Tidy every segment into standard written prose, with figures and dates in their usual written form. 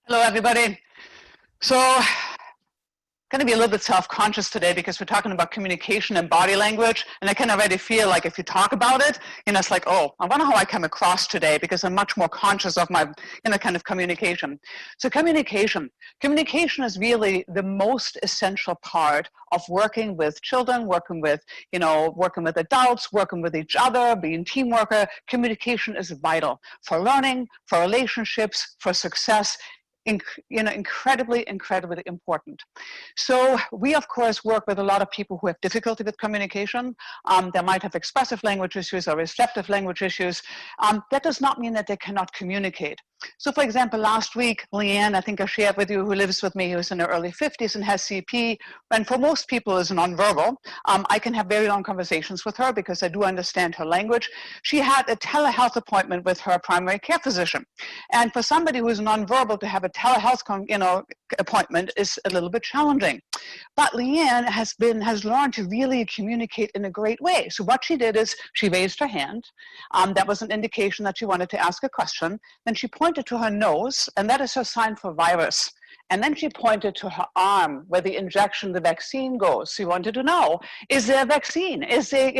Hello, everybody. So, going to be a little bit self-conscious today because we're talking about communication and body language, and I can already feel like if you talk about it, it's like, oh, I wonder how I come across today because I'm much more conscious of my, kind of communication. So communication is really the most essential part of working with children, working with adults, working with each other, being team worker. Communication is vital for learning, for relationships, for success. Incredibly important. So we, of course, work with a lot of people who have difficulty with communication. They might have expressive language issues or receptive language issues. That does not mean that they cannot communicate. So, for example, last week, Leanne, I think I shared with you, who lives with me, who's in her early 50s and has CP, and for most people is nonverbal. I can have very long conversations with her because I do understand her language. She had a telehealth appointment with her primary care physician. And for somebody who is nonverbal to have a telehealth appointment is a little bit challenging. But Leanne has learned to really communicate in a great way. So what she did is she raised her hand. That was an indication that she wanted to ask a question. Then she pointed to her nose, and that is her sign for virus. And then she pointed to her arm where the injection, the vaccine goes. She wanted to know, is there a vaccine? Is there,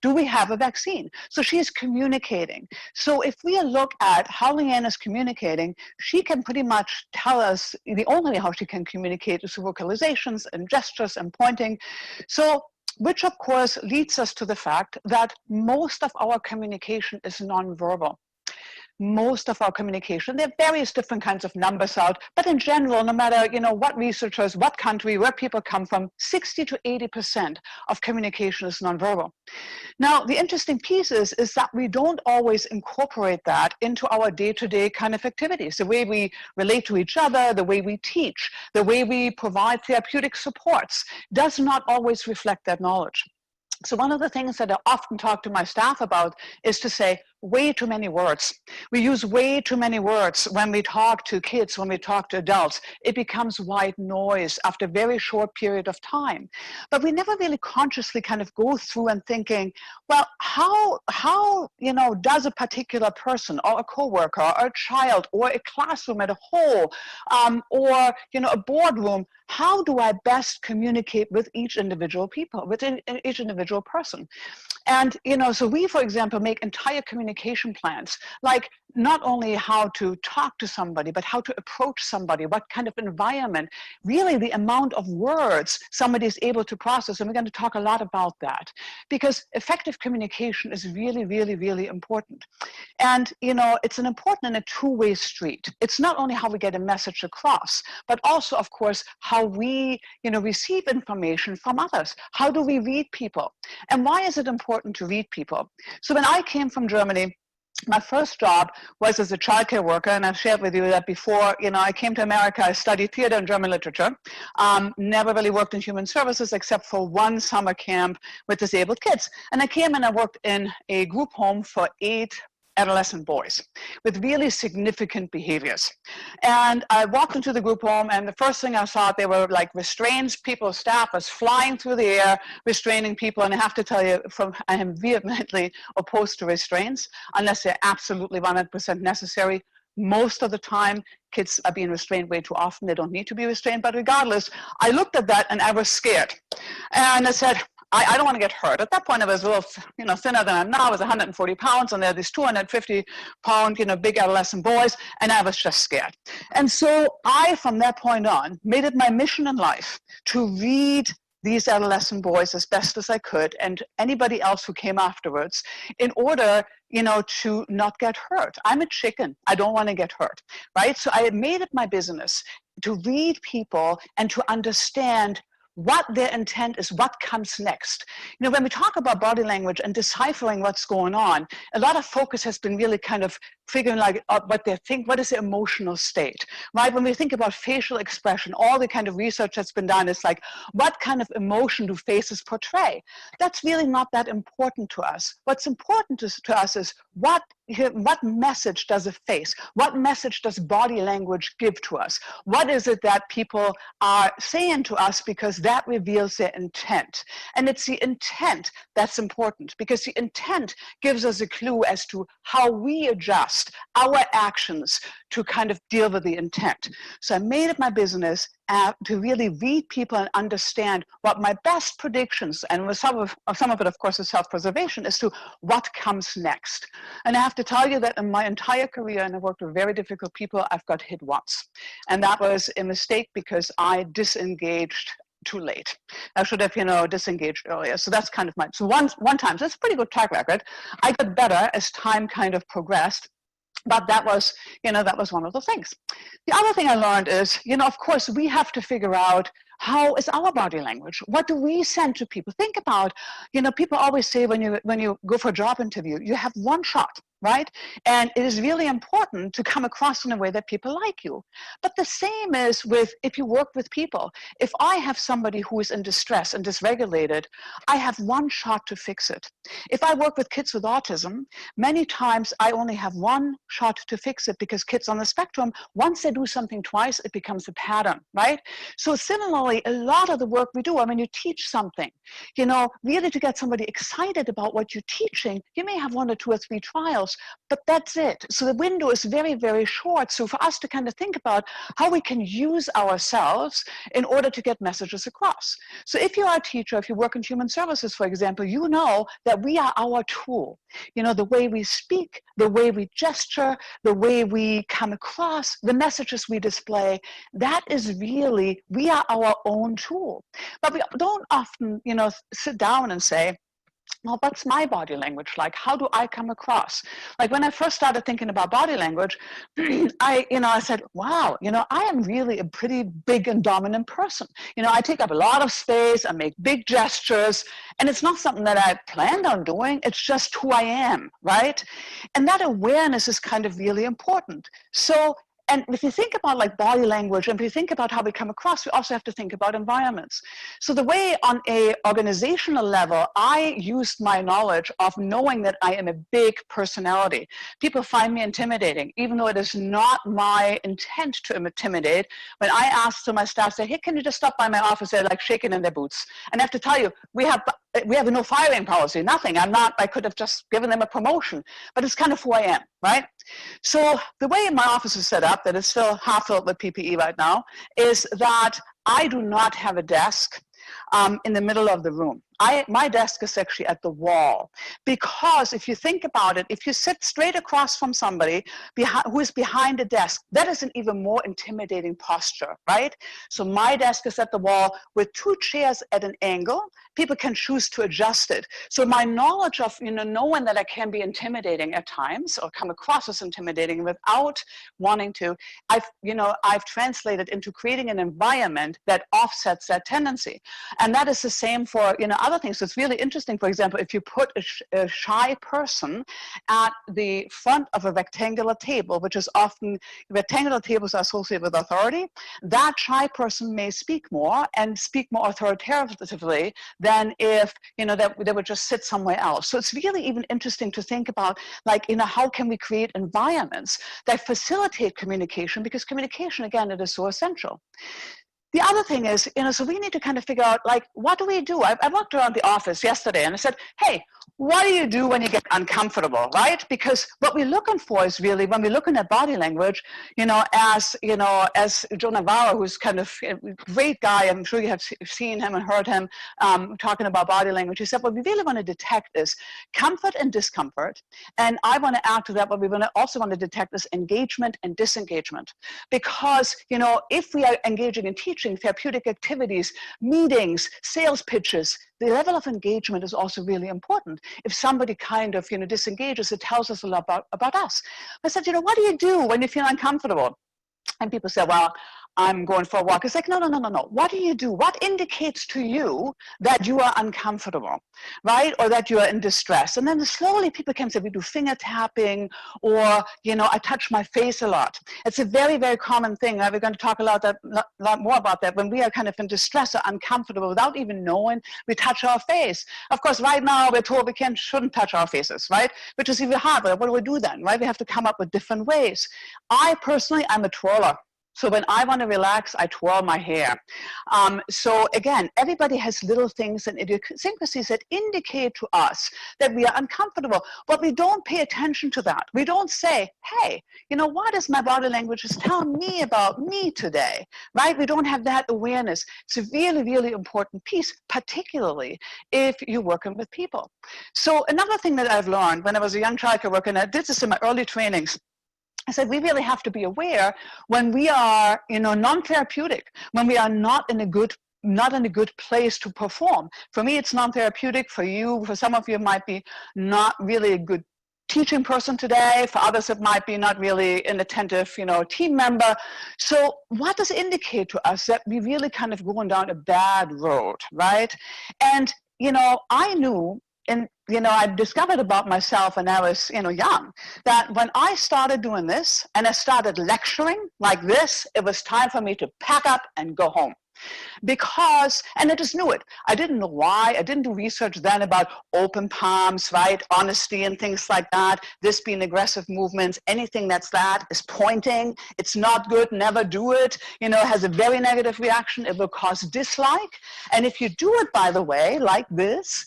do we have a vaccine? So she's communicating. So if we look at how Leanne is communicating, she can pretty much tell us the only way how she can communicate is through vocalizations and gestures and pointing. So, which of course leads us to the fact that most of our communication is nonverbal. Most of our communication, there are various different kinds of numbers out, but in general, no matter what researchers, what country, where people come from, 60 to 80% of communication is nonverbal. Now, the interesting piece is that we don't always incorporate that into our day-to-day kind of activities. The way we relate to each other, the way we teach, the way we provide therapeutic supports does not always reflect that knowledge. So one of the things that I often talk to my staff about is to say, way too many words. We use way too many words when we talk to kids, when we talk to adults. It becomes white noise after a very short period of time. But we never really consciously kind of go through and thinking, well, how does a particular person or a coworker or a child or a classroom as a whole or a boardroom, how do I best communicate with each individual each individual person? And, so we, for example, make entire communication plans, like not only how to talk to somebody, but how to approach somebody, what kind of environment, really the amount of words somebody is able to process. And we're going to talk a lot about that because effective communication is really, really, really important. And, it's an important and a two-way street. It's not only how we get a message across, but also, of course, how we, receive information from others. How do we read people? And why is it important to read people? So when I came from Germany, my first job was as a childcare worker, and I've shared with you that before, I came to America, I studied theater and German literature, never really worked in human services except for one summer camp with disabled kids. And I came and I worked in a group home for 8 adolescent boys with really significant behaviors. And I walked into the group home, and the first thing I saw, they were like restraints. People's staff was flying through the air, restraining people. And I have to tell you, I am vehemently opposed to restraints unless they're absolutely 100% necessary. Most of the time, kids are being restrained way too often. They don't need to be restrained. But regardless, I looked at that and I was scared. And I said, I don't want to get hurt. At that point, I was a little, thinner than I'm now. I was 140 pounds, and there are these 250-pound, big adolescent boys, and I was just scared. And so I, from that point on, made it my mission in life to read these adolescent boys as best as I could, and anybody else who came afterwards, in order, to not get hurt. I'm a chicken. I don't want to get hurt, right? So I made it my business to read people and to understand what their intent is, what comes next. When we talk about body language and deciphering what's going on, a lot of focus has been really kind of figuring out what they think, what is the emotional state, right? When we think about facial expression, all the kind of research that's been done is like, what kind of emotion do faces portray? That's really not that important to us. What's important to us is what what message does a face, what message does body language give to us? What is it that people are saying to us, because that reveals their intent. And it's the intent that's important, because the intent gives us a clue as to how we adjust our actions to kind of deal with the intent. So I made it my business to really read people and understand what my best predictions, and with some of it, of course, is self-preservation, as to what comes next. And I have to tell you that in my entire career, and I worked with very difficult people, I've got hit once. And that was a mistake because I disengaged too late. I should have, disengaged earlier. So that's kind of so one time, so that's a pretty good track record. I got better as time kind of progressed. But that was one of the things. The other thing I learned is, of course, we have to figure out, how is our body language? What do we send to people? Think about, people always say when you go for a job interview, you have one shot, right? And it is really important to come across in a way that people like you. But the same is with, if you work with people. If I have somebody who is in distress and dysregulated, I have one shot to fix it. If I work with kids with autism, many times I only have one shot to fix it, because kids on the spectrum, once they do something twice, it becomes a pattern, right? So similarly, a lot of the work we do, you teach something, really to get somebody excited about what you're teaching, you may have 1 or 2 or 3 trials, but that's it. So the window is very, very short. So for us to kind of think about how we can use ourselves in order to get messages across. So if you are a teacher, if you work in human services, for example, you know that we are our tool. The way we speak, the way we gesture, the way we come across, the messages we display, that is really, we are our own tool. But we don't often, sit down and say, well, what's my body language like? How do I come across? Like when I first started thinking about body language, I said, wow, I am really a pretty big and dominant person. I take up a lot of space, I make big gestures, and it's not something that I planned on doing, it's just who I am, right? And that awareness is kind of really important. So, and if you think about like body language, and if you think about how we come across, we also have to think about environments. So the way on a organizational level, I used my knowledge of knowing that I am a big personality. People find me intimidating, even though it is not my intent to intimidate. When I ask to my staff, say, hey, can you just stop by my office? They're like shaking in their boots. And I have to tell you, we have no firing policy, nothing. I could have just given them a promotion, but it's kind of who I am, right? So the way my office is set up, that is still half filled with PPE right now, is that I do not have a desk in the middle of the room. My desk is actually at the wall, because if you think about it, if you sit straight across from somebody who is behind a desk, that is an even more intimidating posture, right? So my desk is at the wall with 2 chairs at an angle. People can choose to adjust it. So my knowledge of, knowing that I can be intimidating at times, or come across as intimidating without wanting to, I've translated into creating an environment that offsets that tendency. And that is the same for, other things. So it's really interesting, for example, if you put a shy person at the front of a rectangular table, which is often, rectangular tables are associated with authority, that shy person may speak more and speak more authoritatively than if, they would just sit somewhere else. So it's really even interesting to think about, like, how can we create environments that facilitate communication, because communication, again, it is so essential. The other thing is, so we need to kind of figure out, like, what do we do? I walked around the office yesterday and I said, hey, what do you do when you get uncomfortable, right? Because what we're looking for is really, when we're looking at body language, as Joe Navarro, who's kind of a great guy, I'm sure you have seen him and heard him talking about body language. He said, what we really want to detect is comfort and discomfort. And I want to add to that, what we also want to detect is engagement and disengagement. Because, if we are engaging in teaching, therapeutic activities, meetings, sales pitches, the level of engagement is also really important. If somebody kind of, disengages, it tells us a lot about us. I said, what do you do when you feel uncomfortable? And people say, well, I'm going for a walk. It's like, no, no, no, no, no. What do you do? What indicates to you that you are uncomfortable, right? Or that you are in distress? And then slowly people can say, we do finger tapping, or, I touch my face a lot. It's a very, very common thing. We're going to talk a lot more about that. When we are kind of in distress or uncomfortable without even knowing, we touch our face. Of course, right now we're told we shouldn't touch our faces, right? Which is even harder. What do we do then, right? We have to come up with different ways. I personally, I'm a twirler. So when I want to relax, I twirl my hair. So again, everybody has little things and idiosyncrasies that indicate to us that we are uncomfortable, but we don't pay attention to that. We don't say, hey, what is my body language is telling me about me today, right? We don't have that awareness. It's a really, really important piece, particularly if you're working with people. So another thing that I've learned when I was a young childcare worker, and I did this in my early trainings, I said, we really have to be aware when we are, non-therapeutic, when we are not in a good place to perform. For me, it's non-therapeutic. For you, for some of you, it might be not really a good teaching person today. For others, it might be not really an attentive, team member. So what does it indicate to us that we really kind of going down a bad road, right? And, I knew, and I discovered about myself when I was young, that when I started doing this and I started lecturing like this, it was time for me to pack up and go home. Because, and I just knew it. I didn't know why. I didn't do research then about open palms, right? Honesty and things like that. This being aggressive movements, anything that is pointing. It's not good, never do it. It has a very negative reaction. It will cause dislike. And if you do it, by the way, like this,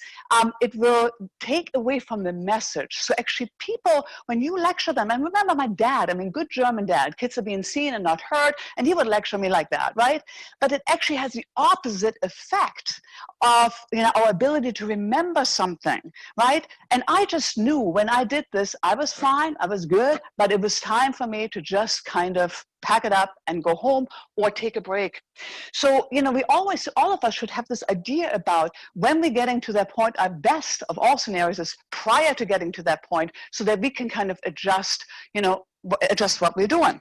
it will take away from the message. So actually people, when you lecture them, and remember my dad, good German dad, kids are being seen and not heard, and he would lecture me like that, right? But it actually has the opposite effect of our ability to remember something, right? And I just knew when I did this, I was fine, I was good, but it was time for me to just kind of pack it up and go home or take a break. So, we always, all of us should have this idea about when we're getting to that point. Our best of all scenarios is prior to getting to that point so that we can kind of adjust, adjust what we're doing.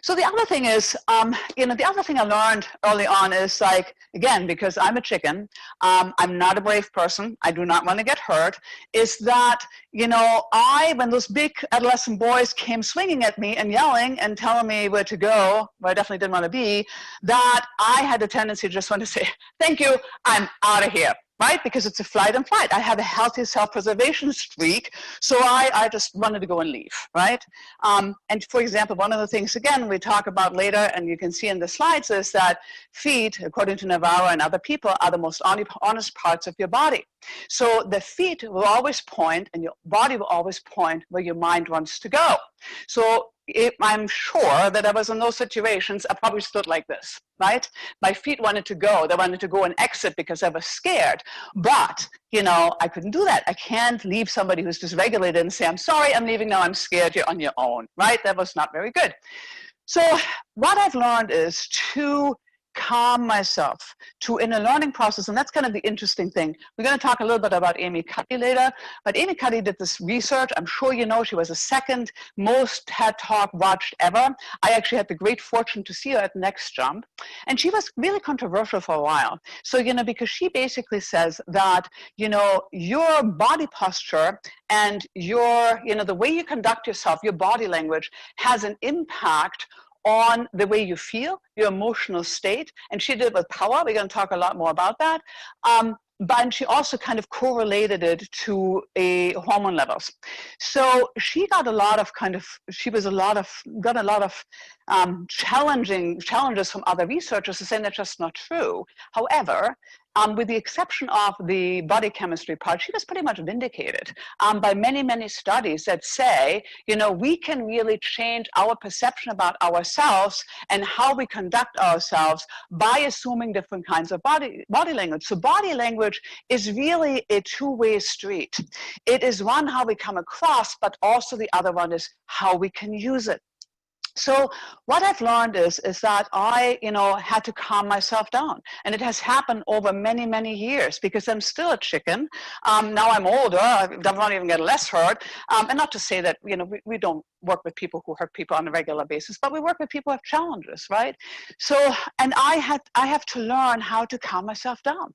So the other thing is, the other thing I learned early on is like, again, because I'm a chicken, I'm not a brave person, I do not want to get hurt, is that, when those big adolescent boys came swinging at me and yelling and telling me where to go, where I definitely didn't want to be, that I had a tendency to just want to say, thank you, I'm out of here. Right? Because it's a flight and flight. I have a healthy self-preservation streak, so I just wanted to go and leave, right? And for example, one of the things, again, we talk about later, and you can see in the slides, is that feet, according to Navarro and other people, are the most honest parts of your body. So the feet will always point, and your body will always point where your mind wants to go. So if I'm sure that I was in those situations, I probably stood like this, right? My feet wanted to go. They wanted to go and exit because I was scared. But, I couldn't do that. I can't leave somebody who's dysregulated and say, I'm sorry, I'm leaving now, I'm scared, you're on your own, right? That was not very good. So what I've learned is to calm myself in a learning process, and that's kind of the interesting thing. We're going to talk a little bit about Amy Cuddy later, but Amy Cuddy did this research. I'm sure you know she was the second most TED Talk watched ever. I actually had the great fortune to see her at Next Jump, and she was really controversial for a while. So, because she basically says that, your body posture and your, the way you conduct yourself, your body language has an impact on the way you feel, your emotional state. And she did it with power. We're going to talk a lot more about that. But she also kind of correlated it to hormone levels. So she got a lot of challenges from other researchers to say that's just not true. However, with the exception of the body chemistry part, she was pretty much vindicated by many, many studies that say, we can really change our perception about ourselves and how we conduct ourselves by assuming different kinds of body language. So body language is really a two-way street. It is one, how we come across, but also the other one is how we can use it. So what I've learned is that I, had to calm myself down. And it has happened over many, many years because I'm still a chicken. Now I'm older, I don't even get less hurt. And not to say that, we don't work with people who hurt people on a regular basis, but we work with people who have challenges, right? So, and I have to learn how to calm myself down.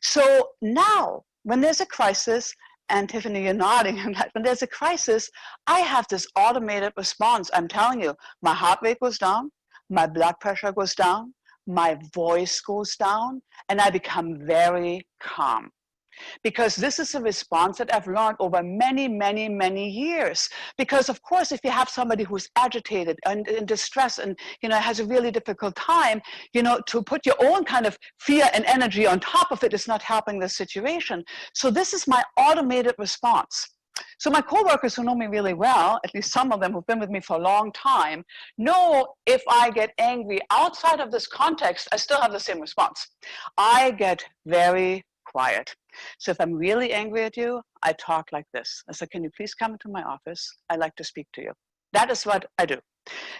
So now when there's a crisis, and Tiffany, you're nodding, when there's a crisis, I have this automated response. I'm telling you, my heart rate goes down, my blood pressure goes down, my voice goes down, and I become very calm. Because this is a response that I've learned over many, many, many years. Because of course, if you have somebody who's agitated and in distress and has a really difficult time, to put your own kind of fear and energy on top of it is not helping the situation. So this is my automated response. So my coworkers who know me really well, at least some of them who've been with me for a long time, know if I get angry outside of this context, I still have the same response. I get very quiet. So if I'm really angry at you, I talk like this. I say, can you please come into my office? I'd like to speak to you. That is what I do.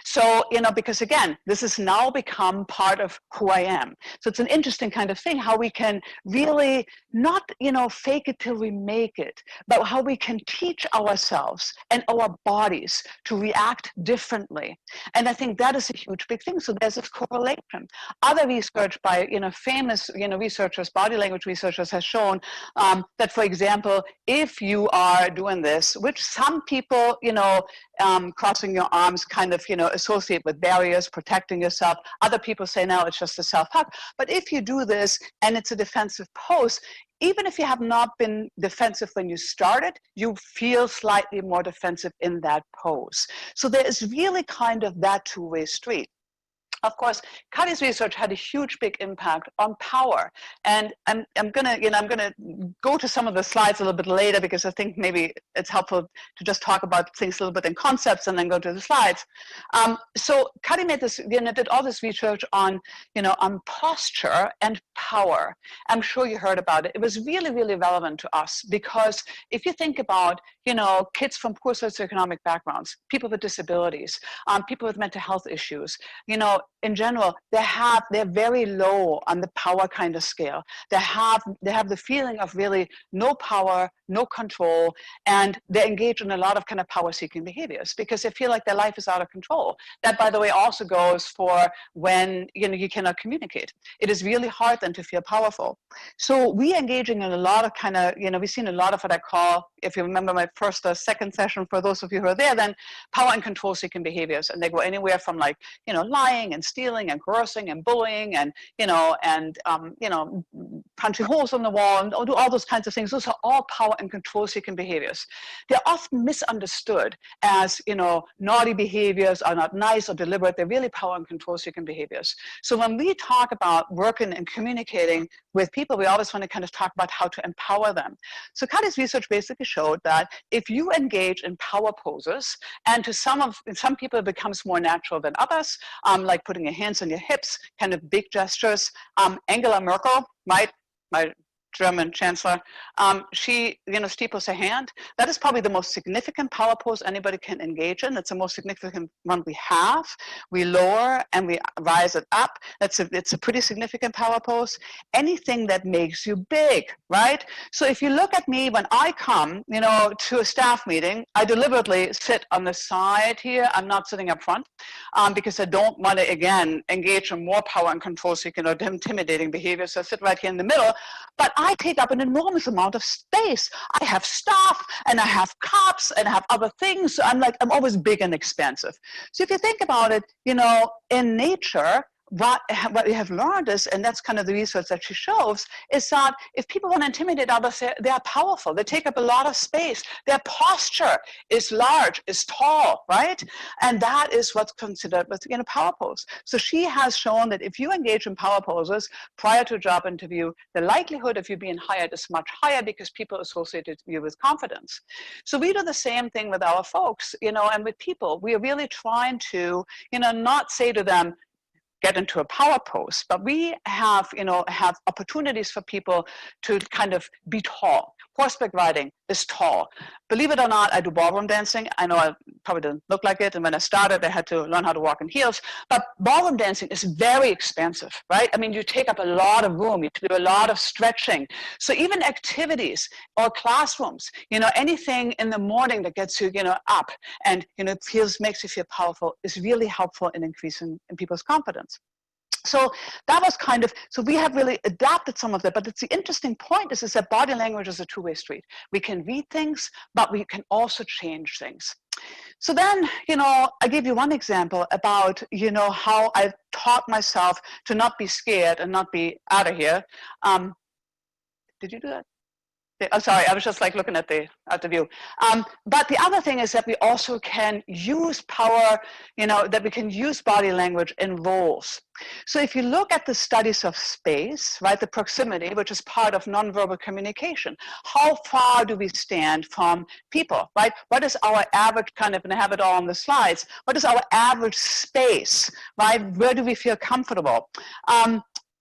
So, because again, this has now become part of who I am. So it's an interesting kind of thing, how we can really not, fake it till we make it, but how we can teach ourselves and our bodies to react differently. And I think that is a huge, big thing. So there's this correlation. Other research by, famous, researchers, body language researchers has shown that, for example, if you are doing this, which some people, crossing your arms kind of, associate with barriers, protecting yourself. Other people say, no, it's just a self-hug. But if you do this and it's a defensive pose, even if you have not been defensive when you started, you feel slightly more defensive in that pose. So there is really kind of that two-way street. Of course, Kadi's research had a huge, big impact on power, and I'm gonna go to some of the slides a little bit later because I think maybe it's helpful to just talk about things a little bit in concepts and then go to the slides. So Kadi made this, did all this research on, on posture and power. I'm sure you heard about it. It was really, really relevant to us because if you think about, kids from poor socioeconomic backgrounds, people with disabilities, people with mental health issues, in general, they're very low on the power kind of scale. They have the feeling of really no power, no control, and they engage in a lot of kind of power-seeking behaviors because they feel like their life is out of control. That, by the way, also goes for when you cannot communicate. It is really hard then to feel powerful. So we engaging in a lot of kind of, we've seen a lot of what I call, if you remember my first or second session, for those of you who are there, then power and control-seeking behaviors, and they go anywhere from like lying and stealing and coercing and bullying and punching holes on the wall and do all those kinds of things. Those are all power and control-seeking behaviors. They're often misunderstood as naughty behaviors, are not nice or deliberate. They're really power and control-seeking behaviors. So when we talk about working and communicating with people, we always want to kind of talk about how to empower them. So Kadi's research basically showed that if you engage in power poses, and to some people it becomes more natural than others, like putting your hands on your hips, kind of big gestures. Angela Merkel, my German chancellor, she steeples her hand. That is probably the most significant power pose anybody can engage in. It's the most significant one we have. We lower and we rise it up. It's a pretty significant power pose. Anything that makes you big, right? So if you look at me when I come, to a staff meeting, I deliberately sit on the side here. I'm not sitting up front because I don't want to, again, engage in more power and control-seeking or intimidating behavior. So I sit right here in the middle. But I take up an enormous amount of space. I have staff and I have cups and I have other things. So I'm always big and expensive. So if you think about it, in nature, what we have learned is, and that's kind of the research that she shows, is that if people want to intimidate others, they are powerful. They take up a lot of space. Their posture is large, is tall, right? And that is what's considered with power pose. So she has shown that if you engage in power poses prior to a job interview, the likelihood of you being hired is much higher because people associated you with confidence. So we do the same thing with our folks, and with people. We are really trying to, not say to them, get into a power pose, but we have opportunities for people to kind of be tall. Horseback riding is tall. Believe it or not, I do ballroom dancing. I know I probably didn't look like it, and when I started, I had to learn how to walk in heels. But ballroom dancing is very expansive, right? I mean, you take up a lot of room. You do a lot of stretching. So even activities or classrooms, anything in the morning that gets you, up and, makes you feel powerful is really helpful in increasing in people's confidence. So that was so we have really adapted some of that, but it's the interesting point is that body language is a two-way street. We can read things, but we can also change things. So then, I gave you one example about, how I taught myself to not be scared and not be out of here. Did you do that? Oh, sorry, I was just like looking at the view. But the other thing is that we also can use power, that we can use body language in roles. So if you look at the studies of space, right, the proximity, which is part of nonverbal communication, how far do we stand from people, right? What is our average and I have it all on the slides, what is our average space, right? Where do we feel comfortable?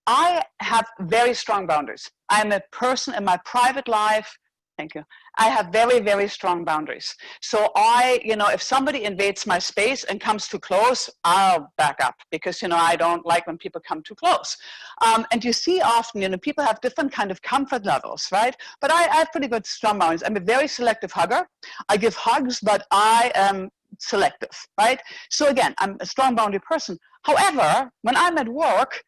I have very strong boundaries. I'm a person in my private life. Thank you. I have very, very strong boundaries. So if somebody invades my space and comes too close, I'll back up because, I don't like when people come too close. And you see often, people have different kind of comfort levels, right? But I have pretty good strong boundaries. I'm a very selective hugger. I give hugs, but I am selective, right? So again, I'm a strong boundary person. However, when I'm at work,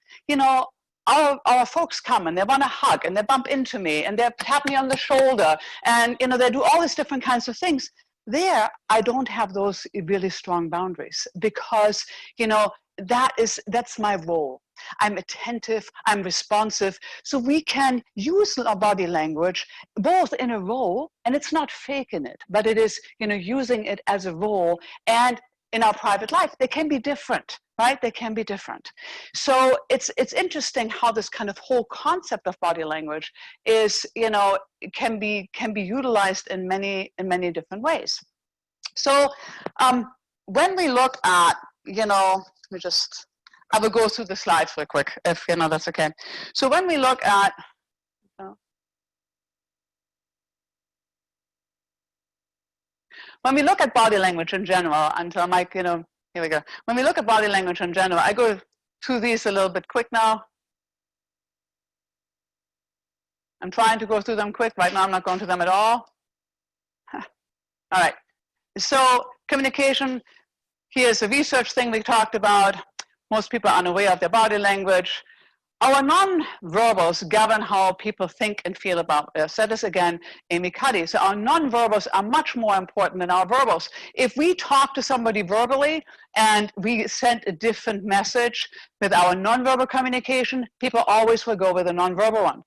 our folks come and they want to hug and they bump into me and they tap me on the shoulder and they do all these different kinds of things. There, I don't have those really strong boundaries because that's my role. I'm attentive, I'm responsive. So we can use our body language both in a role, and it's not fake in it, but it is using it as a role, and in our private life, they can be different, right? They can be different. So it's interesting how this kind of whole concept of body language is, can be utilized in many different ways. So when we look at, I will go through the slides real quick, if that's okay. So when we look at, when we look at body language in general, until Mike, here we go. When we look at body language in general, I go through these a little bit quick now. I'm trying to go through them quick. Right now, I'm not going through them at all. All right. So communication, here's a research thing we talked about. Most people are unaware of their body language. Our non-verbals govern how people think and feel about us. That is, again, Amy Cuddy. So our non-verbals are much more important than our verbals. If we talk to somebody verbally and we send a different message with our non-verbal communication, people always will go with a non-verbal one.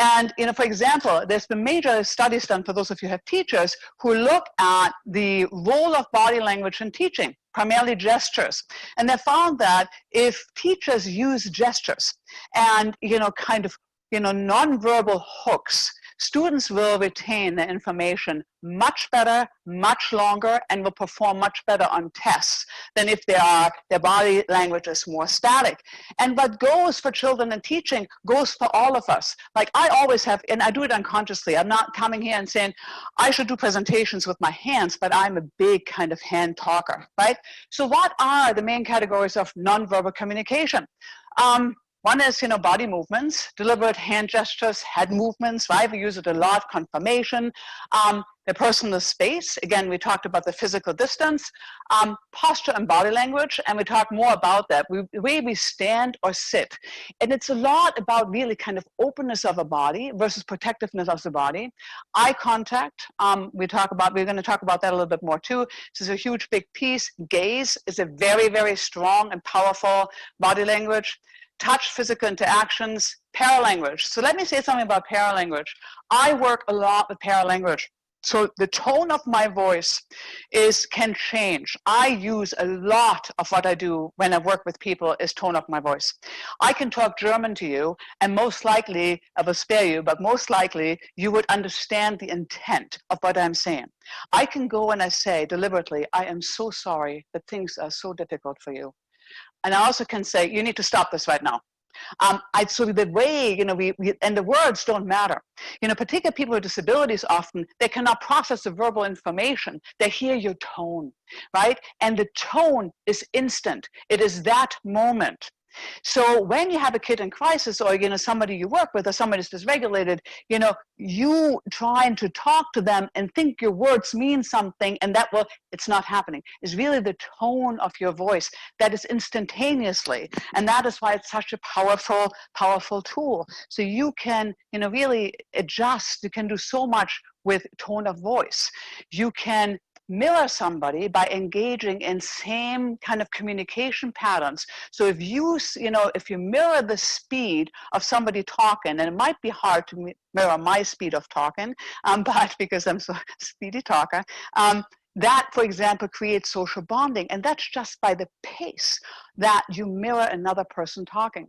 And, for example, there's been major studies done for those of you who have teachers who look at the role of body language in teaching, primarily gestures. And they found that if teachers use gestures and, nonverbal hooks, students will retain the information much better, much longer, and will perform much better on tests than if their body language is more static. And what goes for children in teaching goes for all of us. Like I always have, and I do it unconsciously. I'm not coming here and saying, I should do presentations with my hands, but I'm a big kind of hand talker, right? So what are the main categories of nonverbal communication? One is, body movements, deliberate hand gestures, head movements, right? We use it a lot, confirmation, the personal space. Again, we talked about the physical distance, posture and body language, and we talk more about that, the way we stand or sit. And it's a lot about really kind of openness of a body versus protectiveness of the body. Eye contact, we're going to talk about that a little bit more too. This is a huge, big piece. Gaze is a very, very strong and powerful body language. Touch, physical interactions, paralanguage. So let me say something about paralanguage. I work a lot with paralanguage. So the tone of my voice can change. I use a lot of what I do when I work with people is tone of my voice. I can talk German to you, and most likely, I will spare you, but most likely you would understand the intent of what I'm saying. I can go and I say deliberately, I am so sorry that things are so difficult for you. And I also can say, you need to stop this right now. So the way, and the words don't matter. Particularly people with disabilities often, they cannot process the verbal information. They hear your tone, right? And the tone is instant. It is that moment. So when you have a kid in crisis, or somebody you work with, or somebody who's dysregulated, you trying to talk to them and think your words mean something, and that it's not happening. It's really the tone of your voice that is instantaneously, and that is why it's such a powerful tool. So you can really adjust. You can do so much with tone of voice. You can mirror somebody by engaging in same kind of communication patterns. So if you mirror the speed of somebody talking, and it might be hard to mirror my speed of talking, but because I'm so speedy talker, that, for example, creates social bonding, and that's just by the pace that you mirror another person talking.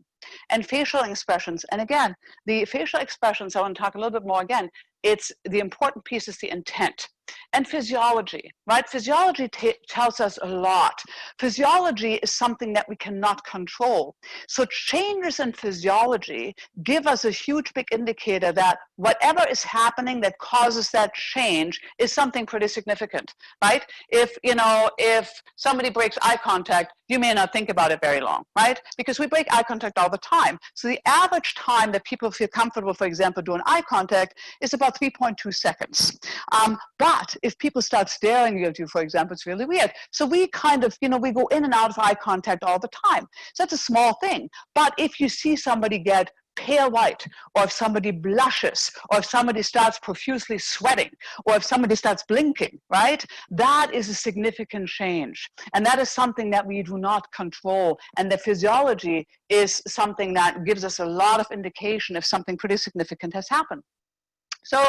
And facial expressions, and again, the facial expressions, I want to talk a little bit more again, it's the important piece is the intent. And physiology, right? Physiology tells us a lot. Physiology is something that we cannot control. So changes in physiology give us a huge big indicator that whatever is happening that causes that change is something pretty significant, right? If somebody breaks eye contact, you may not think about it very long, right? Because we break eye contact all the time. So the average time that people feel comfortable, for example, doing eye contact is about 3.2 seconds. But if people start staring at you, for example, it's really weird. So we kind of, we go in and out of eye contact all the time. So that's a small thing. But if you see somebody get pale white, or if somebody blushes, or if somebody starts profusely sweating, or if somebody starts blinking, right? That is a significant change. And that is something that we do not control. And the physiology is something that gives us a lot of indication if something pretty significant has happened. So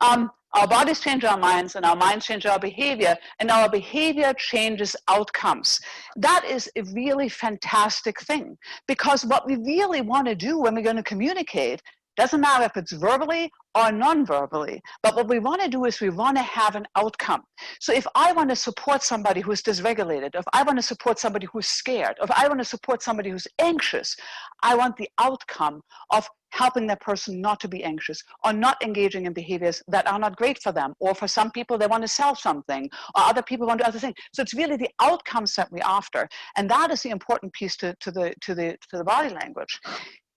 our bodies change our minds, and our minds change our behavior, and our behavior changes outcomes. That is a really fantastic thing, because what we really want to do when we're going to communicate doesn't matter if it's verbally or non-verbally, but what we want to do is we want to have an outcome. So if I want to support somebody who's dysregulated, if I want to support somebody who's scared, if I want to support somebody who's anxious, I want the outcome of helping that person not to be anxious, or not engaging in behaviors that are not great for them, or for some people they want to sell something, or other people want to do other things. So it's really the outcomes that we're after, and that is the important piece to the body language.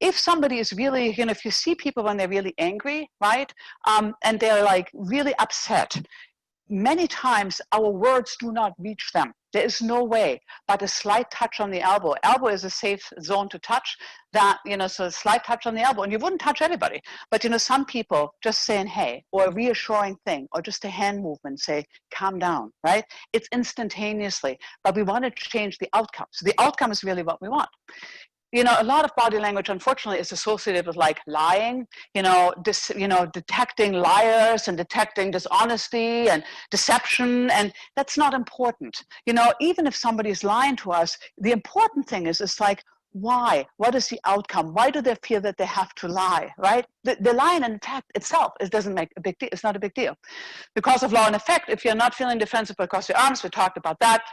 If somebody is really, if you see people when they're really angry, right, and they're like really upset, many times our words do not reach them. There is no way but a slight touch on the elbow. Elbow is a safe zone to touch. That, so a slight touch on the elbow, and you wouldn't touch everybody, but some people just saying hey, or a reassuring thing, or just a hand movement, say calm down, right? It's instantaneously, but we want to change the outcome. So the outcome is really what we want. A lot of body language, unfortunately, is associated with like lying, detecting liars and detecting dishonesty and deception, and that's not important. Even if somebody is lying to us, the important thing is like, why? What is the outcome? Why do they feel that they have to lie, right? The lying in fact itself, it doesn't make a big deal. It's not a big deal. Because of law and effect, if you're not feeling defensive across your arms, we talked about that.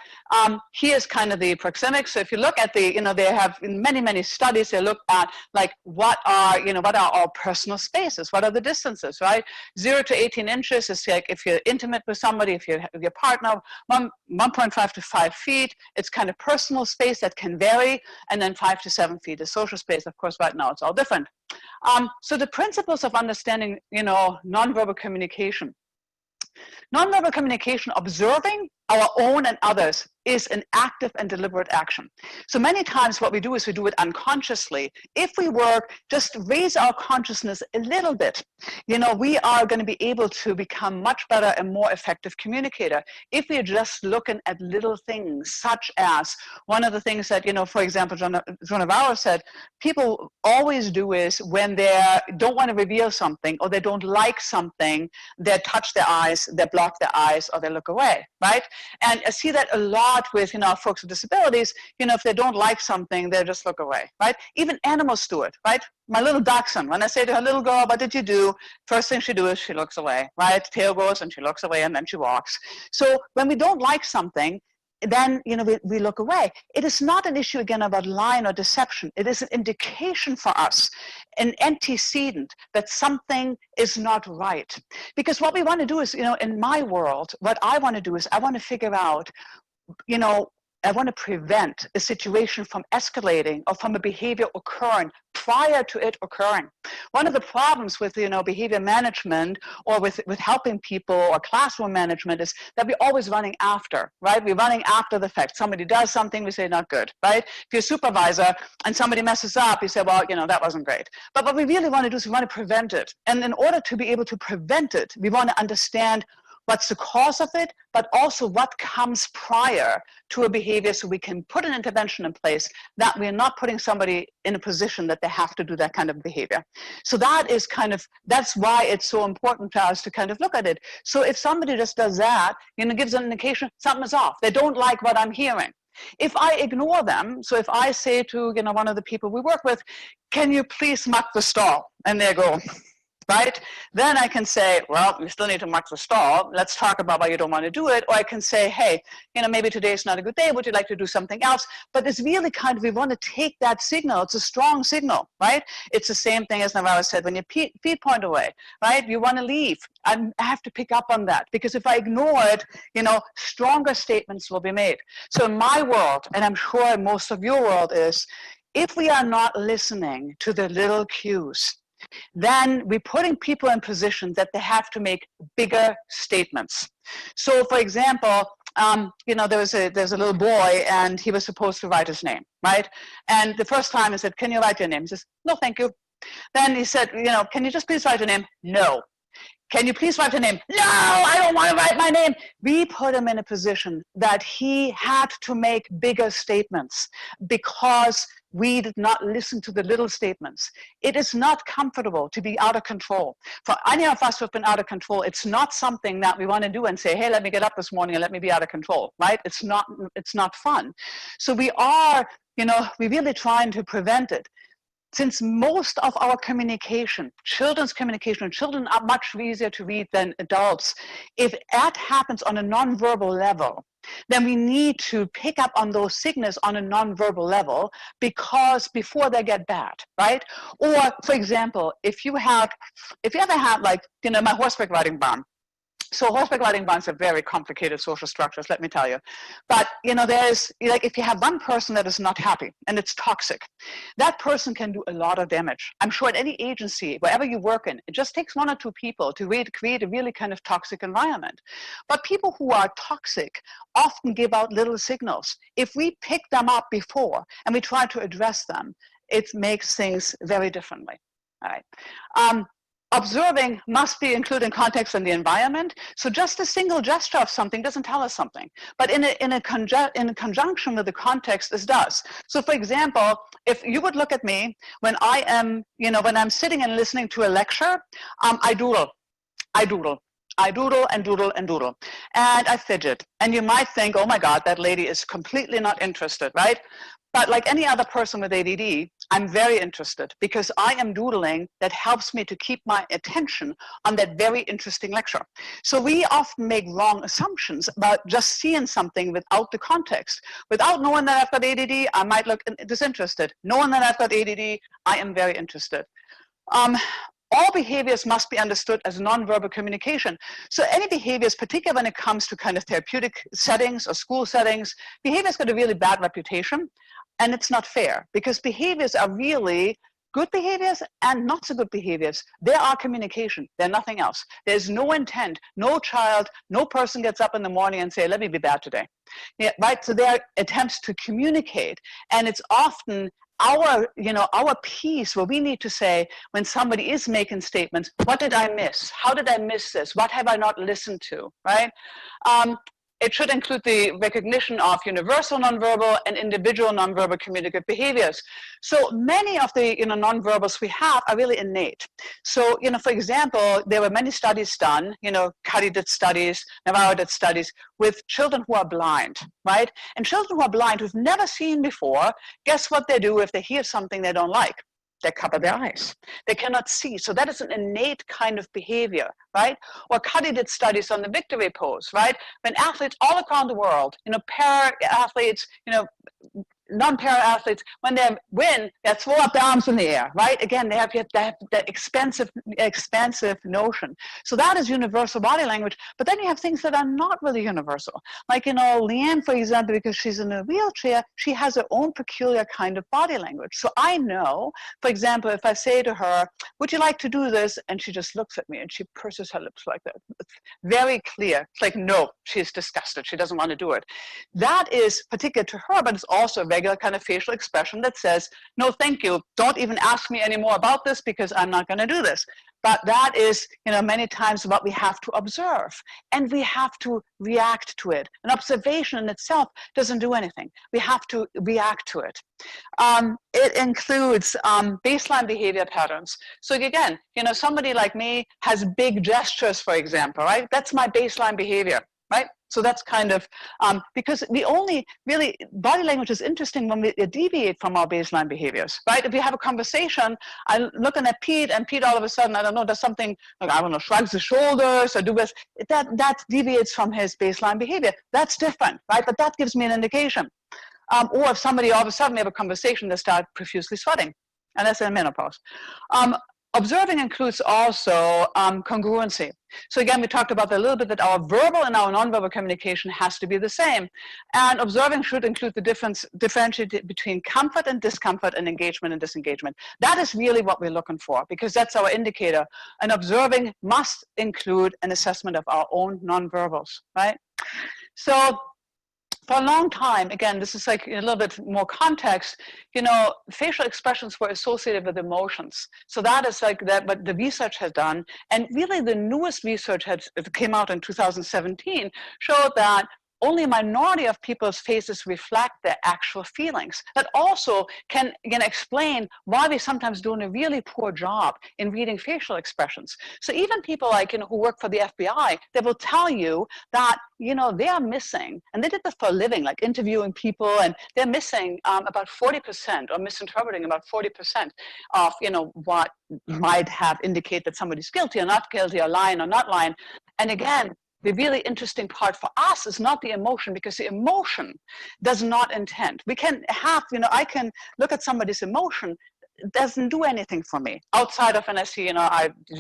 Here's kind of the proxemics. So if you look at they have in many studies, they look at like what are our personal spaces? What are the distances, right? 0 to 18 inches is like if you're intimate with somebody, if you're with your partner, 1.5 to 5 feet, it's kind of personal space that can vary, and then 5 to 7 feet is social space. Of course, right now it's all different. So the principles of understanding, nonverbal communication. Nonverbal communication, observing our own and others, is an active and deliberate action. So many times what we do is we do it unconsciously. If we work, just raise our consciousness a little bit, we are going to be able to become much better and more effective communicator. If we are just looking at little things, such as one of the things that, for example, John Navarro said, people always do is when they don't want to reveal something, or they don't like something, they touch their eyes, they block their eyes, or they look away, right? And I see that a lot with folks with disabilities. If they don't like something, they just look away, right? Even animals do it, right? My little dachshund, when I say to her, little girl, what did you do? First thing she does is she looks away, right? Tail goes and she looks away, and then she walks. So when we don't like something, then, we look away. It is not an issue, again, about lying or deception. It is an indication for us, an antecedent that something is not right. Because what we want to do is, in my world, what I want to do is I want to figure out, I want to prevent a situation from escalating or from a behavior occurring prior to it occurring. One of the problems with, behavior management or with helping people or classroom management is that we're always running after, right? We're running after the fact. Somebody does something, we say not good, right? If you're a supervisor and somebody messes up, you say, well, that wasn't great. But what we really want to do is we want to prevent it. And in order to be able to prevent it, we want to understand what's the cause of it, but also what comes prior to a behavior so we can put an intervention in place that we're not putting somebody in a position that they have to do that kind of behavior. So that's why it's so important to us to kind of look at it. So if somebody just does that, gives an indication something is off, they don't like what I'm hearing. If I ignore them, so if I say to one of the people we work with, can you please muck the stall? And they go, right? Then I can say, well, we still need to mark the stall. Let's talk about why you don't want to do it. Or I can say, hey, maybe today is not a good day. Would you like to do something else? But it's really we want to take that signal. It's a strong signal, right? It's the same thing as Navarro said, when your feet point away, right? You want to leave. I have to pick up on that, because if I ignore it, stronger statements will be made. So in my world, and I'm sure in most of your world is, if we are not listening to the little cues, then we're putting people in positions that they have to make bigger statements. So, for example, there's a little boy, and he was supposed to write his name, right? And the first time I said, can you write your name? He says, no, thank you. Then he said, can you just please write your name? No. Can you please write your name? No, I don't want to write my name. We put him in a position that he had to make bigger statements because we did not listen to the little statements. It is not comfortable to be out of control. For any of us who have been out of control, it's not something that we want to do and say, hey, let me get up this morning and let me be out of control, right? It's not fun. So we're really trying to prevent it. Since most of our communication, children are much easier to read than adults. If that happens on a nonverbal level, then we need to pick up on those signals on a nonverbal level before they get bad, right? Or, for example, if you ever had my horseback riding barn. So horseback riding barns are very complicated social structures, let me tell you. But, there's, if you have one person that is not happy and it's toxic, that person can do a lot of damage. I'm sure at any agency, wherever you work in, it just takes one or two people to create a really kind of toxic environment. But people who are toxic often give out little signals. If we pick them up before and we try to address them, it makes things very differently. All right. Observing must be included in context and the environment. So just a single gesture of something doesn't tell us something, but in conjunction with the context, this does. So for example, if you would look at me when when I'm sitting and listening to a lecture, I doodle. I doodle and doodle and doodle. And I fidget. And you might think, oh my God, that lady is completely not interested, right? But like any other person with ADD, I'm very interested because I am doodling that helps me to keep my attention on that very interesting lecture. So we often make wrong assumptions about just seeing something without the context. Without knowing that I've got ADD, I might look disinterested. Knowing that I've got ADD, I am very interested. All behaviors must be understood as nonverbal communication. So any behaviors, particularly when it comes to kind of therapeutic settings or school settings, behavior's got a really bad reputation, and it's not fair because behaviors are really good behaviors and not so good behaviors. They are communication. They're nothing else. There's no intent. No child, no person gets up in the morning and say, let me be bad today. Yeah, right? So there are attempts to communicate, and it's often our piece where we need to say, when somebody is making statements, what did I miss? How did I miss this? What have I not listened to, right? It should include the recognition of universal nonverbal and individual nonverbal communicative behaviors. So many of the nonverbals we have are really innate. So, for example, there were many studies done, Cuddy did studies, Navarro did studies with children who are blind, right? And children who are blind, who've never seen before, guess what they do if they hear something they don't like? They cover their eyes. They cannot see. So that is an innate kind of behavior, right? Or Cuddy did studies on the victory pose, right? When athletes all around the world, para athletes, non-para athletes, when they win, they throw up their arms in the air, right? Again, they have that expansive notion. So that is universal body language. But then you have things that are not really universal. Like, Leanne, for example, because she's in a wheelchair, she has her own peculiar kind of body language. So I know, for example, if I say to her, would you like to do this? And she just looks at me and she purses her lips like that. It's very clear. It's like, no, she's disgusted. She doesn't want to do it. That is particular to her, but it's also a regular kind of facial expression that says, no, thank you. Don't even ask me anymore about this because I'm not going to do this. But that is, many times what we have to observe, and we have to react to it. An observation in itself doesn't do anything. We have to react to it. It includes baseline behavior patterns. So again, somebody like me has big gestures, for example, right? That's my baseline behavior, right? So that's kind of, because we only really, body language is interesting when we deviate from our baseline behaviors, right? If we have a conversation, I'm looking at Pete, and Pete all of a sudden, I don't know, does something, like, I don't know, shrugs his shoulders or do this, that deviates from his baseline behavior. That's different, right? But that gives me an indication. Or if somebody all of a sudden we have a conversation, they start profusely sweating, and that's in menopause. Observing includes also congruency. So again, we talked about a little bit that our verbal and our nonverbal communication has to be the same. And observing should include the differentiate between comfort and discomfort and engagement and disengagement. That is really what we're looking for, because that's our indicator. And observing must include an assessment of our own nonverbals, right? So for a long time, again, this is like a little bit more context, facial expressions were associated with emotions. So that is like that, what the research has done. And really the newest research came out in 2017 showed that only a minority of people's faces reflect their actual feelings. That also can, again, explain why we're sometimes doing a really poor job in reading facial expressions. So even people like, who work for the FBI, they will tell you that, they are missing, and they did this for a living, like interviewing people, and they're missing about 40% or misinterpreting about 40% of, what might have indicated that somebody's guilty or not guilty, or lying or not lying. And again, the really interesting part for us is not the emotion, because the emotion does not intend. We can have, I can look at somebody's emotion, it doesn't do anything for me outside of when I see,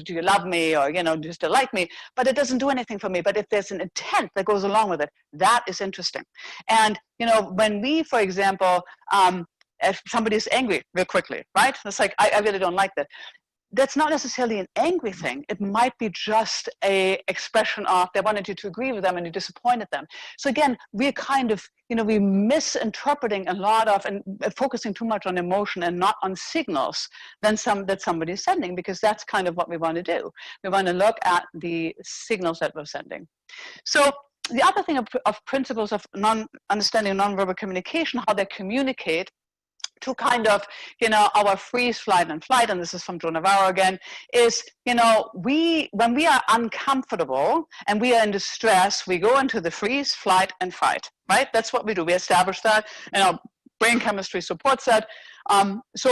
do you love me, or, do you still like me? But it doesn't do anything for me. But if there's an intent that goes along with it, that is interesting. And, when we, for example, if somebody's angry real quickly, right? It's like, I really don't like that. That's not necessarily an angry thing. It might be just a expression of they wanted you to agree with them and you disappointed them. So again, we're kind of, we're misinterpreting a lot of and focusing too much on emotion and not on signals that somebody's sending, because that's kind of what we want to do. We want to look at the signals that we're sending. So the other thing of principles of understanding nonverbal communication, how they communicate, to kind of, our freeze, flight, and flight, and this is from Joe Navarro again, is, when we are uncomfortable and we are in distress, we go into the freeze, flight, and fight, right? That's what we do. We establish that, and our brain chemistry supports that. So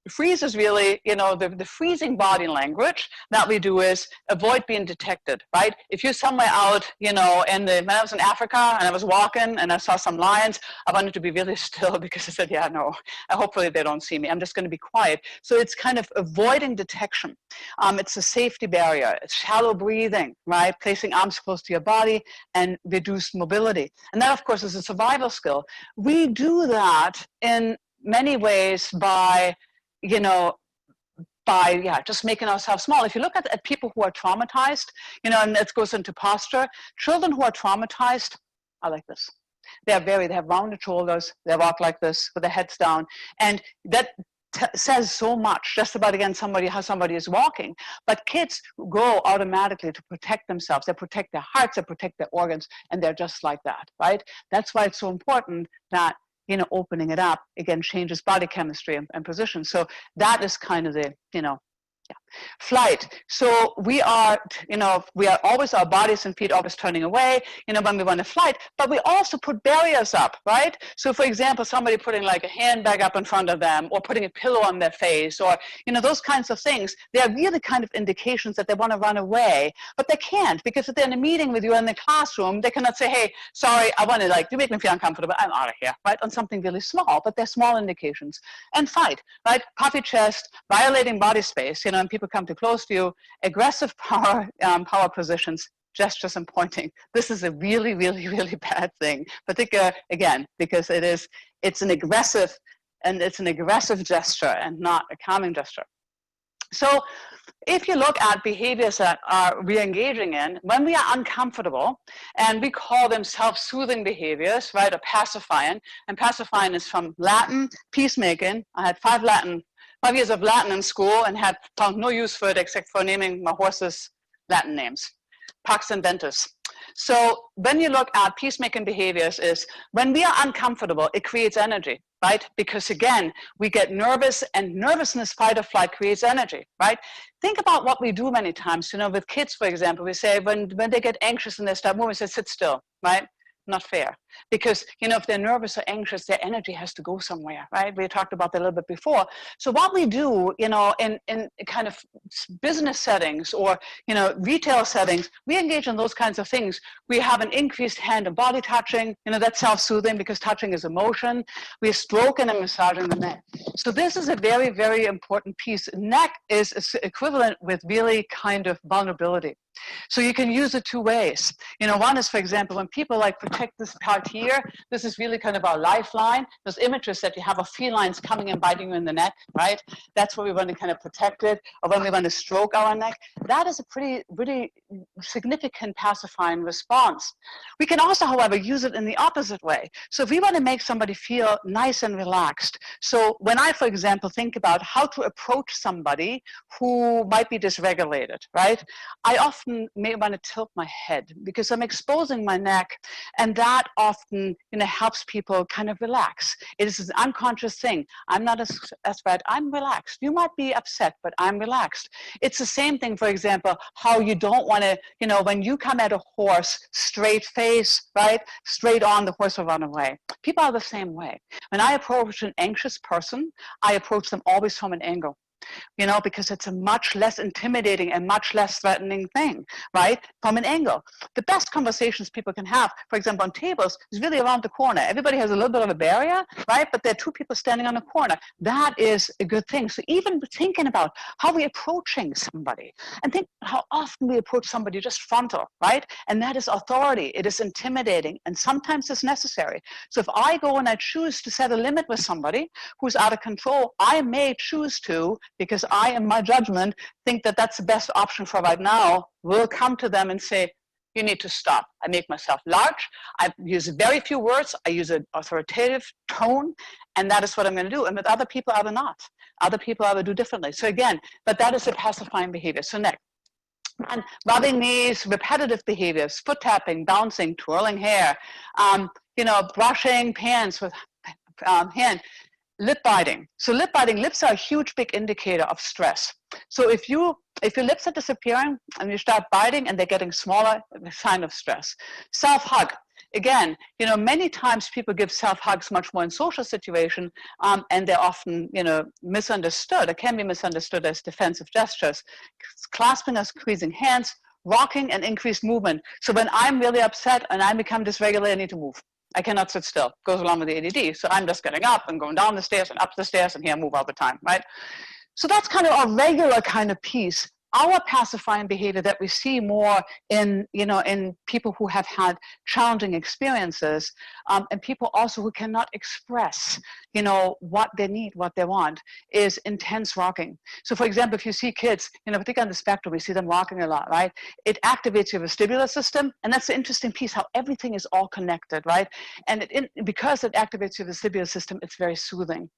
freeze is really, the freezing body language that we do is avoid being detected, right? If you're somewhere out, when I was in Africa and I was walking and I saw some lions, I wanted to be really still, because I said, yeah, no, hopefully they don't see me. I'm just going to be quiet. So it's kind of avoiding detection. It's a safety barrier. It's shallow breathing, right? Placing arms close to your body and reduced mobility. And that, of course, is a survival skill. We do that in many ways by just making ourselves small. If you look at people who are traumatized, and it goes into posture, children who are traumatized are like this. They have rounded shoulders, they walk like this with their heads down. And that says so much just about, again, how somebody is walking. But kids go automatically to protect themselves. They protect their hearts, they protect their organs, and they're just like that, right? That's why it's so important that opening it up, again, changes body chemistry and position. So that is kind of the, Flight. So we are, we are always, our bodies and feet always turning away, when we want to flight, but we also put barriers up, right? So for example, somebody putting like a handbag up in front of them or putting a pillow on their face or, those kinds of things, they are really kind of indications that they want to run away, but they can't because if they're in a meeting with you in the classroom, they cannot say, hey, sorry, I want to you make me feel uncomfortable, I'm out of here, right? On something really small, but they're small indications. And fight, right? Puffy chest, violating body space, and people come too close to you, aggressive power positions, gestures and pointing. This is a really, really, really bad thing, particularly again, because it's an aggressive gesture and not a calming gesture. So if you look at behaviors that we're engaging in, when we are uncomfortable, and we call them self-soothing behaviors, right, or pacifying, and pacifying is from Latin, peacemaking. I had 5 years of Latin in school and had found no use for it except for naming my horses Latin names, Pax and Ventus. So when you look at peacemaking behaviors is when we are uncomfortable, it creates energy, right? Because again, we get nervous and nervousness, fight or flight creates energy, right? Think about what we do many times, with kids, for example, we say when they get anxious and they start moving, we say, sit still, right? Not fair, because if they're nervous or anxious, their energy has to go somewhere, right? We talked about that a little bit before. So what we do, in kind of business settings or retail settings, we engage in those kinds of things. We have an increased hand and body touching, that's self-soothing because touching is emotion. We're stroking and massaging the neck. So this is a very, very important piece. Neck is equivalent with really kind of vulnerability. So you can use it 2 ways. One is, for example, when people protect this part here, this is really kind of our lifeline. Those images that you have of felines coming and biting you in the neck, right? That's where we want to kind of protect it, or when we want to stroke our neck. That is a pretty significant pacifying response. We can also, however, use it in the opposite way. So if we want to make somebody feel nice and relaxed, so when I, for example, think about how to approach somebody who might be dysregulated, right? I often may want to tilt my head because I'm exposing my neck, and that often helps people kind of relax. It is an unconscious thing. I'm not as bad. I'm relaxed. You might be upset, but I'm relaxed. It's the same thing, for example, how you don't want to, when you come at a horse, straight face, right? Straight on, the horse will run away. People are the same way. When I approach an anxious person, I approach them always from an angle. Because it's a much less intimidating and much less threatening thing, right? From an angle. The best conversations people can have, for example, on tables, is really around the corner. Everybody has a little bit of a barrier, right? But there are 2 people standing on the corner. That is a good thing. So even thinking about how we're approaching somebody, and think how often we approach somebody just frontal, right? And that is authority. It is intimidating, and sometimes it's necessary. So if I go and I choose to set a limit with somebody who's out of control, I may choose to, because I, in my judgment, think that that's the best option for right now, will come to them and say, you need to stop. I make myself large. I use very few words. I use an authoritative tone, and that is what I'm going to do. And with other people, I will not. Other people, I will do differently. So again, but that is a pacifying behavior. So next. And rubbing knees, repetitive behaviors, foot tapping, bouncing, twirling hair, brushing pants with hand. Lip biting. So lip biting, lips are a huge big indicator of stress. So if your lips are disappearing and you start biting and they're getting smaller, a sign of stress. Self-hug. Again, many times people give self-hugs much more in social situation, and they're often, misunderstood. It can be misunderstood as defensive gestures. Clasping or squeezing hands, rocking and increased movement. So when I'm really upset and I become dysregulated, I need to move. I cannot sit still. Goes along with the ADD. So I'm just getting up and going down the stairs and up the stairs, and here I move all the time, right? So that's kind of a regular kind of piece. Our pacifying behavior that we see more in people who have had challenging experiences, and people also who cannot express, what they need, what they want, is intense rocking. So for example, if you see kids, particularly on the spectrum, we see them rocking a lot, right? It activates your vestibular system, and that's the interesting piece, how everything is all connected, right? And because it activates your vestibular system, it's very soothing.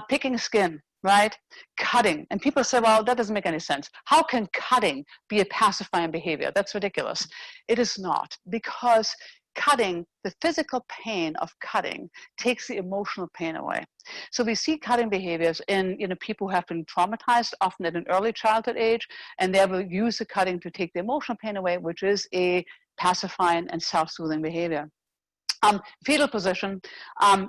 Picking skin. Right? Cutting. And people say, well, that doesn't make any sense. How can cutting be a pacifying behavior? That's ridiculous. It is not, because cutting, the physical pain of cutting takes the emotional pain away. So we see cutting behaviors in people who have been traumatized, often at an early childhood age, and they will use the cutting to take the emotional pain away, which is a pacifying and self-soothing behavior. Fetal position,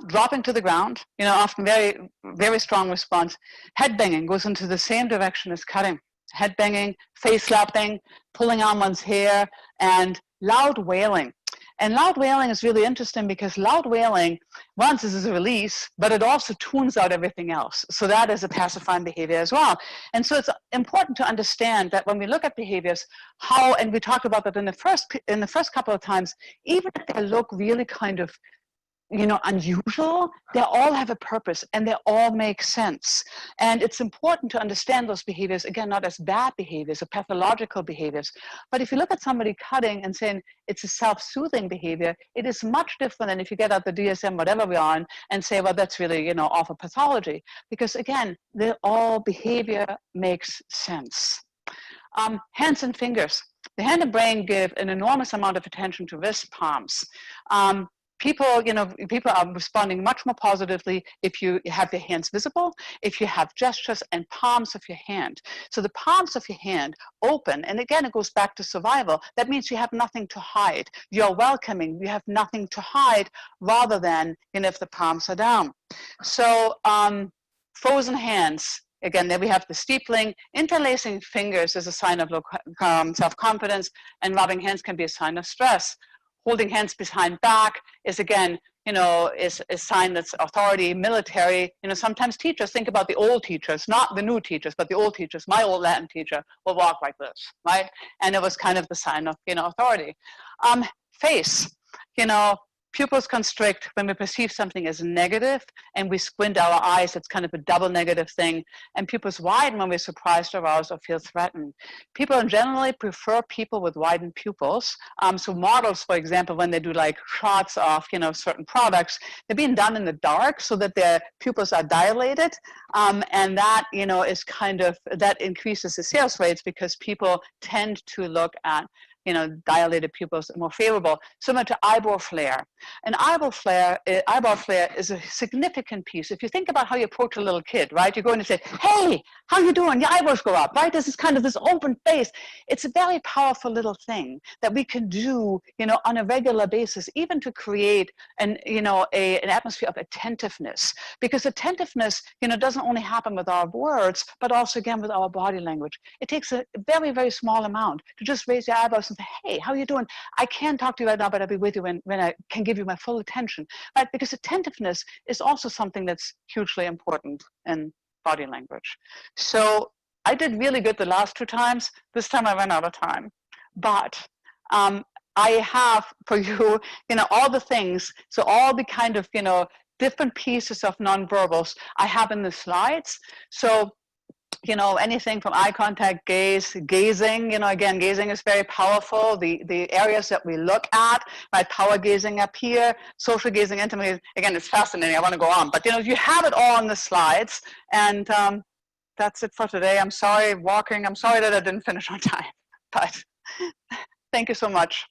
dropping to the ground, often very, very strong response. Head banging goes into the same direction as cutting. Head banging, face slapping, pulling on one's hair, and loud wailing. And loud wailing is really interesting because loud wailing, once this is a release, but it also tunes out everything else. So that is a pacifying behavior as well. And so it's important to understand that when we look at behaviors, how, and we talked about that in the first couple of times, even if they look really kind of unusual, they all have a purpose and they all make sense. And it's important to understand those behaviors, again, not as bad behaviors or pathological behaviors. But if you look at somebody cutting and saying it's a self-soothing behavior, it is much different than if you get out the DSM, whatever we're on, and say, well, that's really, awful pathology. Because again, all behavior makes sense. Hands and fingers. The hand and brain give an enormous amount of attention to wrist palms. People are responding much more positively if you have your hands visible, if you have gestures and palms of your hand. So the palms of your hand open, and again, it goes back to survival. That means you have nothing to hide. You're welcoming, you have nothing to hide, rather than, if the palms are down. So frozen hands. Again, there we have the steepling. Interlacing fingers is a sign of low self-confidence, and rubbing hands can be a sign of stress. Holding hands behind back is, again, is a sign that's authority, military. Sometimes teachers, think about the old teachers, not the new teachers, but the old teachers. My old Latin teacher will walk like this, right? And it was kind of the sign of, authority. Face, pupils constrict when we perceive something as negative, and we squint our eyes. It's kind of a double negative thing. And pupils widen when we're surprised, aroused, or feel threatened. People generally prefer people with widened pupils. So models, for example, when they do like shots of certain products, they're being done in the dark so that their pupils are dilated, and that is kind of, that increases the sales rates because people tend to look at dilated pupils more favorable, similar to eyebrow flare. An eyebrow flare is a significant piece. If you think about how you approach a little kid, right? You're going to say, hey, how you doing? Your eyebrows go up, right? This is kind of this open face. It's a very powerful little thing that we can do, on a regular basis, even to create an atmosphere of attentiveness. Because attentiveness, doesn't only happen with our words, but also, again, with our body language. It takes a very, very small amount to just raise your eyebrows and say, hey, how are you doing? I can't talk to you right now, but I'll be with you when I can give you my full attention, right? Because attentiveness is also something that's hugely important in body language. So I did really good the last 2 times. This time I ran out of time. But I have for you, all the things, so all the kind of, different pieces of nonverbals I have in the slides. So anything from eye contact, gazing, again, gazing is very powerful. The areas that we look at, right, power gazing up here, social gazing, intimate, again, it's fascinating. I want to go on, but you have it all on the slides, and that's it for today. I'm sorry, I'm sorry that I didn't finish on time, but thank you so much.